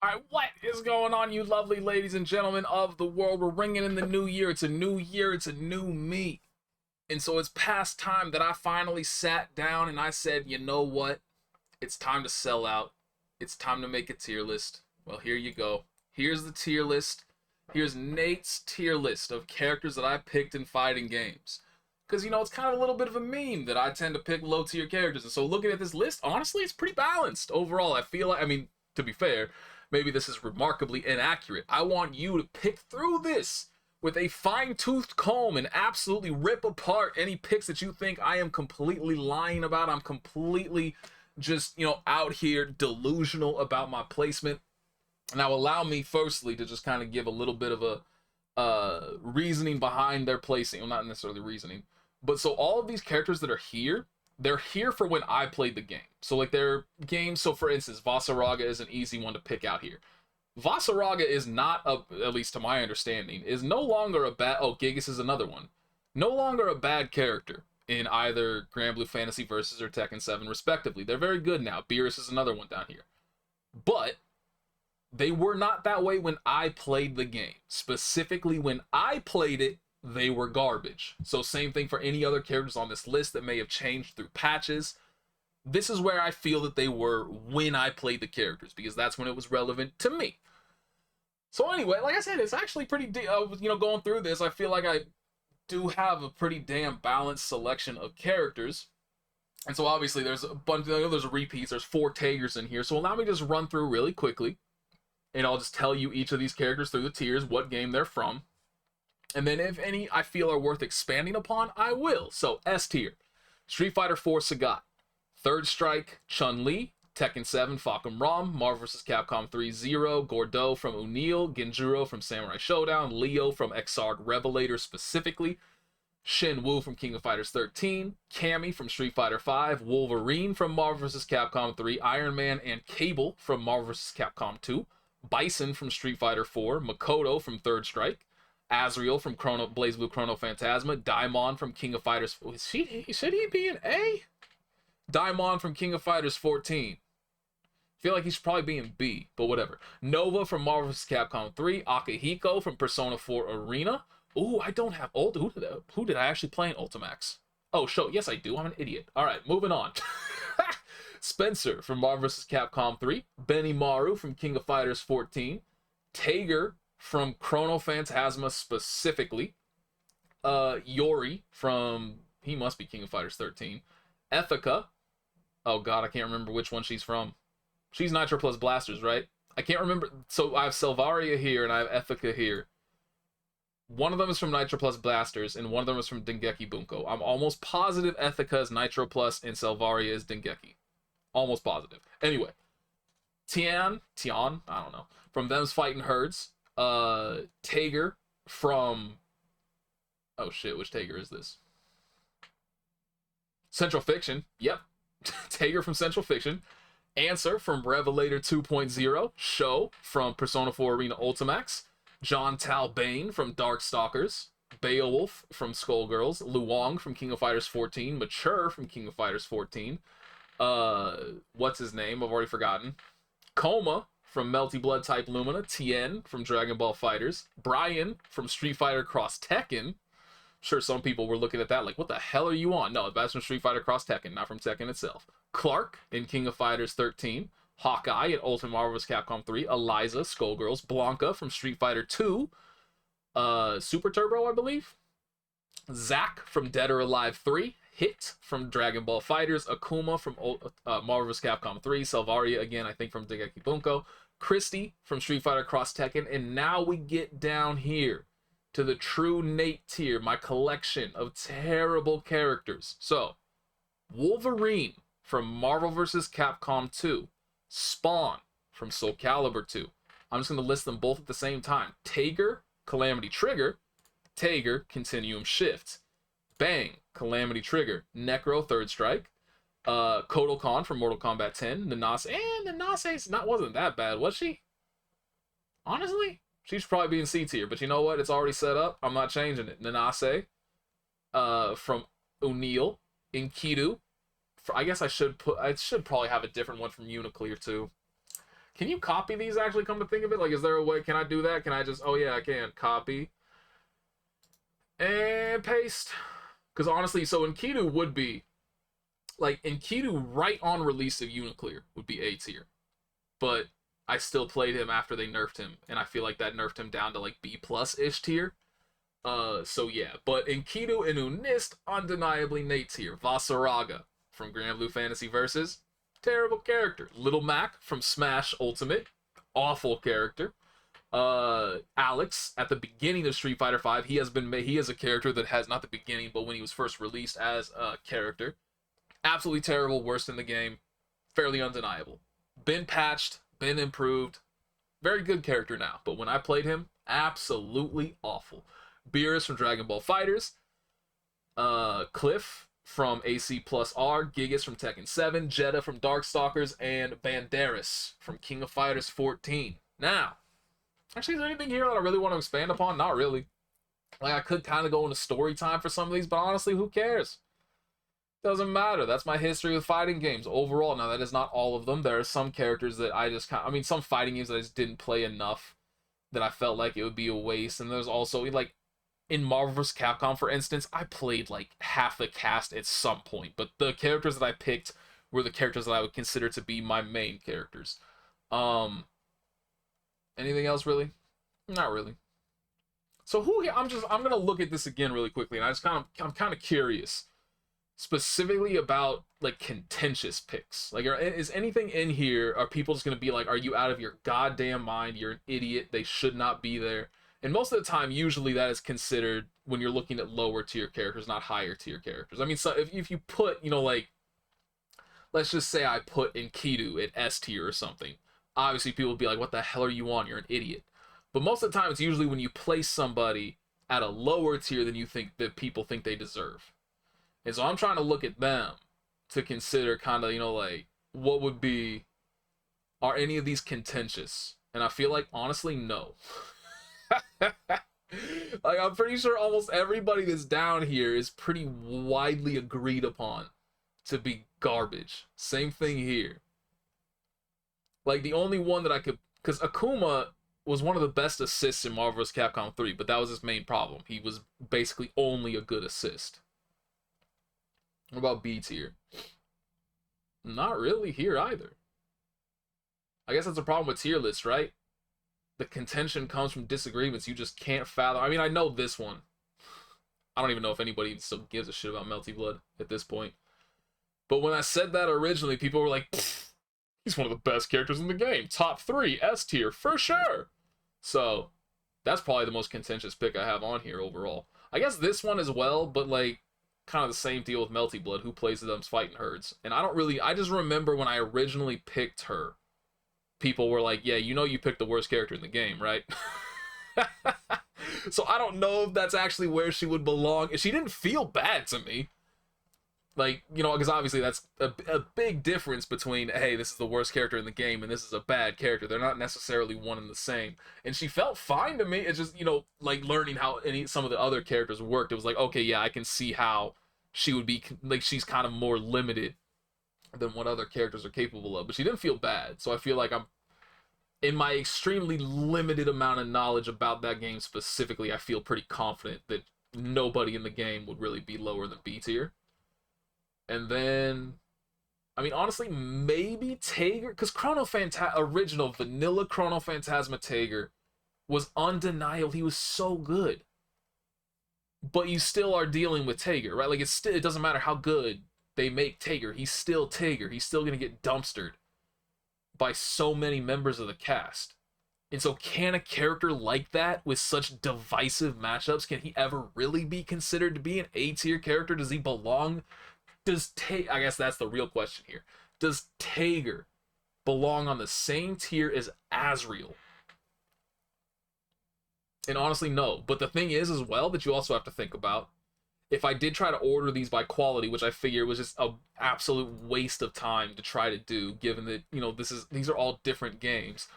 Alright, what is going on, you lovely ladies and gentlemen of the world? We're ringing in the new year. It's a new year. It's a new me. And so it's past time that I finally sat down and I said, you know what? It's time to sell out. It's time to make a tier list. Well, here you go. Here's the tier list. Here's Nate's tier list of characters that I picked in fighting games. Because, you know, it's kind of a little bit of a meme that I tend to pick low tier characters. And so looking at this list, honestly, it's pretty balanced overall. I feel like, I mean, to be fair, maybe this is remarkably inaccurate. I want you to pick through this with a fine-toothed comb and absolutely rip apart any picks that you think I am completely lying about. I'm completely just, you know, out here delusional about my placement. Now, allow me, firstly, to just kind of give a little bit of a reasoning behind their placing. Well, not necessarily reasoning. But so all of these characters that are here, they're here for when I played the game. So, like, their games, so for instance, Vasaraga is an easy one to pick out here. Vasaraga is not, at least to my understanding, is no longer a bad, oh, Gigas is another one. No longer a bad character in either Grand Blue Fantasy Versus or Tekken 7, respectively. They're very good now. Beerus is another one down here. But they were not that way when I played the game. Specifically, when I played it, they were garbage. So same thing for any other characters on this list that may have changed through patches. This is where I feel that they were when I played the characters, because that's when it was relevant to me. So anyway, like I said, it's actually pretty, you know, going through this, I feel like I do have a pretty damn balanced selection of characters. And so obviously there's a bunch, you know, there's repeats, there's 4 Tagers in here. So allow me to just run through really quickly. And I'll just tell you each of these characters through the tiers, what game they're from. And then if any I feel are worth expanding upon, I will. So S tier, Street Fighter 4 Sagat. Third Strike, Chun-Li. Tekken 7, Fahkumram. Marvel vs. Capcom 3, Zero. Gordeau from UNIEL. Genjuro from Samurai Showdown. Leo from Exarch Revelator specifically. Shen from King of Fighters 13. Cammy from Street Fighter 5. Wolverine from Marvel vs. Capcom 3. Iron Man and Cable from Marvel vs. Capcom 2. Bison from Street Fighter 4. Makoto from Third Strike. Azrael from Blaze Blue Chrono Phantasma. Daimon from King of Fighters. Should he be an A? Daimon from King of Fighters 14. Feel like he should probably be in B, but whatever. Nova from Marvel vs. Capcom 3. Akihiko from Persona 4 Arena. Ooh, I don't have old. Who did I actually play in Ultimax? Oh, show. Yes, I do. I'm an idiot. All right, moving on. Spencer from Marvel vs. Capcom 3. Benimaru from King of Fighters 14. Tager from Chrono Phantasma specifically. Iori from, he must be King of Fighters 13. Ethica. Oh god, I can't remember which one she's from. She's Nitroplus Blasterz, right? I can't remember. So I have Selvaria here and I have Ethica here. One of them is from Nitroplus Blasterz and one of them is from Dengeki Bunko. I'm almost positive Ethica is Nitroplus and Selvaria is Dengeki. Almost positive. Anyway. Tian, I don't know. From Them's Fighting Herds. Tager from... Oh shit, which Tager is this? Central Fiction. Yep. Tager from Central Fiction. Answer from Revelator 2.0. Show from Persona 4 Arena Ultimax. John Talbain from Darkstalkers. Beowulf from Skullgirls. Luong from King of Fighters 14. Mature from King of Fighters 14. What's his name? I've already forgotten. Coma from Melty Blood type Lumina. Tien from Dragon Ball FighterZ. Brian from Street Fighter Cross Tekken. Sure, some people were looking at that like, what the hell are you on? No, that's from Street Fighter Cross Tekken, not from Tekken itself. Clark in King of Fighters 13. Hawkeye in Ultimate Marvel vs. Capcom 3. Eliza, Skullgirls. Blanca from Street Fighter 2. Super Turbo, I believe. Zack from Dead or Alive 3. Hit from Dragon Ball FighterZ. Akuma from Marvel vs. Capcom 3. Selvaria, again, I think from Dengeki Bunko. Christy from Street Fighter Cross Tekken. And now we get down here to the true Nate tier, my collection of terrible characters. So, Wolverine from Marvel vs. Capcom 2. Spawn from Soul Calibur 2. I'm just going to list them both at the same time. Tager, Calamity Trigger. Tager, Continuum Shift. Bang, Calamity Trigger. Necro, Third Strike. Kodokan from Mortal Kombat 10. Nanase, Nanase wasn't that bad, was she? Honestly? She should probably be in C tier, but you know what? It's already set up. I'm not changing it. Nanase from UNIEL. Enkidu. I guess I should probably have a different one from Uniclear too. Can you copy these actually, come to think of it? Like, is there a way, can I do that? Can I just, oh yeah, I can. Copy. And paste. Because honestly, so Enkidu would be, like, Enkidu right on release of Uniclear would be A tier. But I still played him after they nerfed him, and I feel like that nerfed him down to, like, B+-ish tier. So yeah, but Enkidu and Unist, undeniably Nate tier. Vasaraga from Grand Blue Fantasy Versus, terrible character. Little Mac from Smash Ultimate, awful character. Alex at the beginning of Street Fighter V, he is a character that has, not the beginning, but when he was first released as a character, absolutely terrible, worst in the game, fairly undeniable. Been patched, been improved, very good character now, but when I played him, absolutely awful. Beerus from Dragon Ball FighterZ, Cliff from AC Plus R, Gigas from Tekken 7, Jetta from Darkstalkers, and Banderas from King of Fighters 14. Now, actually, is there anything here that I really want to expand upon? Not really. Like, I could kind of go into story time for some of these, but honestly, who cares? Doesn't matter. That's my history with fighting games overall. Now, that is not all of them. There are some characters that I just kind of, I mean, some fighting games that I just didn't play enough that I felt like it would be a waste. And there's also, like, in Marvel vs. Capcom, for instance, I played, like, half the cast at some point. But the characters that I picked were the characters that I would consider to be my main characters. Anything else, really? Not really. So I'm gonna look at this again really quickly, and I'm kind of curious, specifically about, like, contentious picks. Like, is anything in here, are people just gonna be like, are you out of your goddamn mind? You're an idiot. They should not be there. And most of the time, usually that is considered when you're looking at lower tier characters, not higher tier characters. I mean, so if you put, you know, like, let's just say I put Enkidu at S tier or something. Obviously, people would be like, what the hell are you on? You're an idiot. But most of the time, it's usually when you place somebody at a lower tier than you think that people think they deserve. And so I'm trying to look at them to consider kind of, you know, like, what would be, are any of these contentious? And I feel like, honestly, no. Like, I'm pretty sure almost everybody that's down here is pretty widely agreed upon to be garbage. Same thing here. Like, the only one that I could, because Akuma was one of the best assists in Marvel vs. Capcom 3, but that was his main problem. He was basically only a good assist. What about B tier? Not really here either. I guess that's a problem with tier lists, right? The contention comes from disagreements you just can't fathom. I mean, I know this one. I don't even know if anybody even still gives a shit about Melty Blood at this point. But when I said that originally, people were like, he's one of the best characters in the game. Top 3, S tier, for sure. So, that's probably the most contentious pick I have on here overall. I guess this one as well, but, like, kind of the same deal with Melty Blood, who plays them fighting herds. And I just remember when I originally picked her, people were like, yeah, you know you picked the worst character in the game, right? So I don't know if that's actually where she would belong. She didn't feel bad to me. Like, you know, because obviously that's a big difference between, hey, this is the worst character in the game and this is a bad character. They're not necessarily one and the same. And she felt fine to me. It's just, you know, like, learning how some of the other characters worked. It was like, okay, yeah, I can see how she would be, like, she's kind of more limited than what other characters are capable of. But she didn't feel bad. So I feel like I'm, in my extremely limited amount of knowledge about that game specifically, I feel pretty confident that nobody in the game would really be lower than B tier. And then, I mean, honestly, maybe Tager, because original vanilla Chrono Phantasma Tager was undeniable. He was so good. But you still are dealing with Tager, right? Like, it doesn't matter how good they make Tager. He's still Tager. He's still going to get dumpstered by so many members of the cast. And so can a character like that with such divisive matchups, can he ever really be considered to be an A-tier character? Does he belong? I guess that's the real question here. Does Tager belong on the same tier as Azrael? And honestly, no. But the thing is as well that you also have to think about, if I did try to order these by quality, which I figure was just an absolute waste of time to try to do, given that, you know, these are all different games.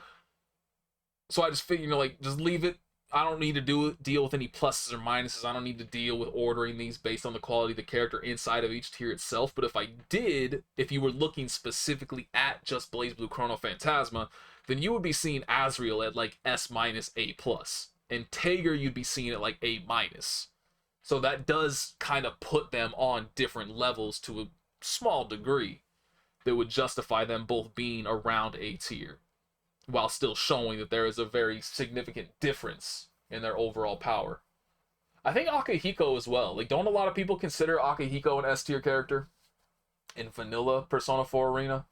So I just figured, you know, like, just leave it. I don't need to deal with any pluses or minuses. I don't need to deal with ordering these based on the quality of the character inside of each tier itself. But if I did, if you were looking specifically at just BlazBlue Chrono Phantasma, then you would be seeing Azrael at like S minus A plus, and Tager you'd be seeing at like A minus. So that does kind of put them on different levels to a small degree that would justify them both being around A tier, while still showing that there is a very significant difference in their overall power. I think Akihiko as well. Like, don't a lot of people consider Akihiko an S tier character in vanilla Persona 4 Arena?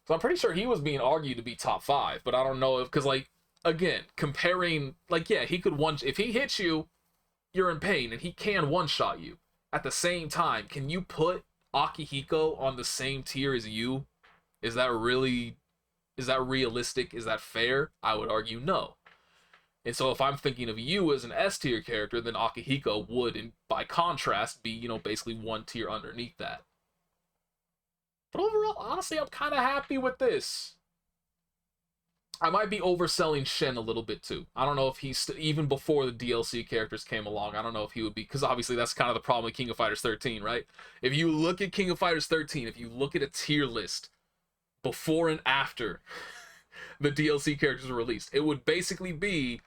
So I'm pretty sure he was being argued to be top 5, but I don't know if, because, like, again, comparing, like, yeah, he could if he hits you, you're in pain, and he can one-shot you. At the same time, can you put Akihiko on the same tier as you? Is that realistic? Is that fair? I would argue no. And so if I'm thinking of you as an S tier character, then Akihiko would, by contrast, be, you know, basically one tier underneath that. But overall, honestly, I'm kind of happy with this. I might be overselling Shen a little bit too. I don't know if he's, even before the DLC characters came along, I don't know if he would be, because obviously that's kind of the problem with King of Fighters 13, right? If you look at King of Fighters 13, if you look at a tier list before and after the DLC characters were released, it would basically be,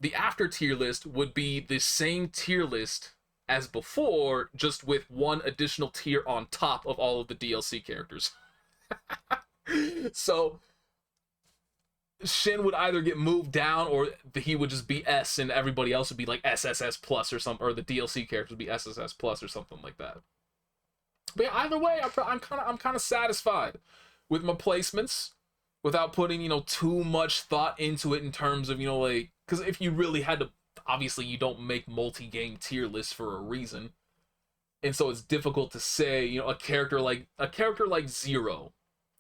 the after tier list would be the same tier list as before, just with one additional tier on top of all of the DLC characters. So Shen would either get moved down, or he would just be S, and everybody else would be like SSS plus or something, or the DLC characters would be SSS plus or something like that. But yeah, either way, I'm kind of satisfied with my placements, without putting, you know, too much thought into it in terms of, you know, like, because if you really had to, obviously you don't make multi-game tier lists for a reason, and so it's difficult to say, you know, a character like Zero,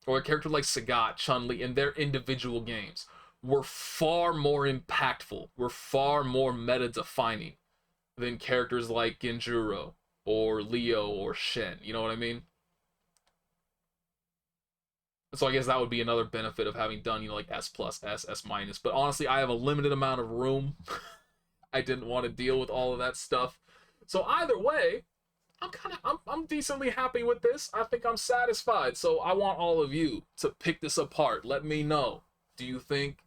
or a character like Sagat, Chun-Li, in their individual games were far more impactful, were far more meta-defining than characters like Genjuro, or Leo, or Shen, you know what I mean? So I guess that would be another benefit of having done, you know, like S plus, S minus. But honestly, I have a limited amount of room. I didn't want to deal with all of that stuff. So either way, I'm decently happy with this. I think I'm satisfied. So I want all of you to pick this apart. Let me know. Do you think,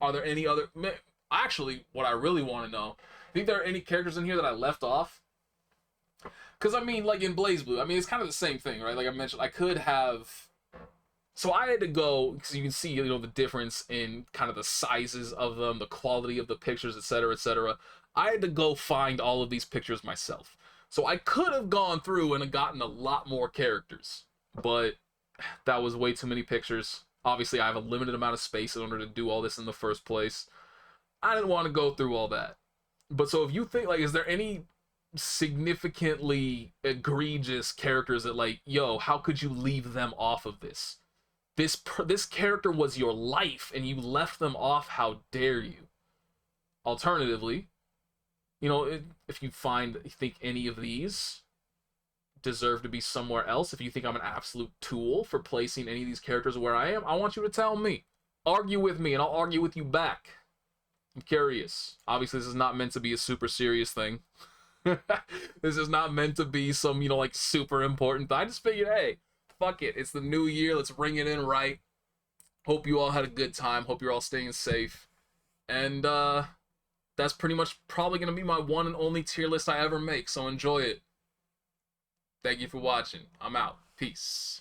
are there any other, actually, what I really want to know, think there are any characters in here that I left off? Because, I mean, like in BlazBlue, I mean, it's kind of the same thing, right? Like I mentioned, I could have, so I had to go, because you can see, you know, the difference in kind of the sizes of them, the quality of the pictures, etc., etc. I had to go find all of these pictures myself. So I could have gone through and gotten a lot more characters, but that was way too many pictures. Obviously, I have a limited amount of space in order to do all this in the first place. I didn't want to go through all that. But so if you think, like, is there any significantly egregious characters that, like, yo, how could you leave them off of this? This character was your life, and you left them off. How dare you? Alternatively, you know, if you think any of these deserve to be somewhere else, if you think I'm an absolute tool for placing any of these characters where I am, I want you to tell me. Argue with me, and I'll argue with you back. I'm curious. Obviously, this is not meant to be a super serious thing. This is not meant to be some, you know, like, super important. I just figured, hey, fuck it. It's the new year. Let's ring it in right. Hope you all had a good time. Hope you're all staying safe. And that's pretty much probably going to be my one and only tier list I ever make. So enjoy it. Thank you for watching. I'm out. Peace.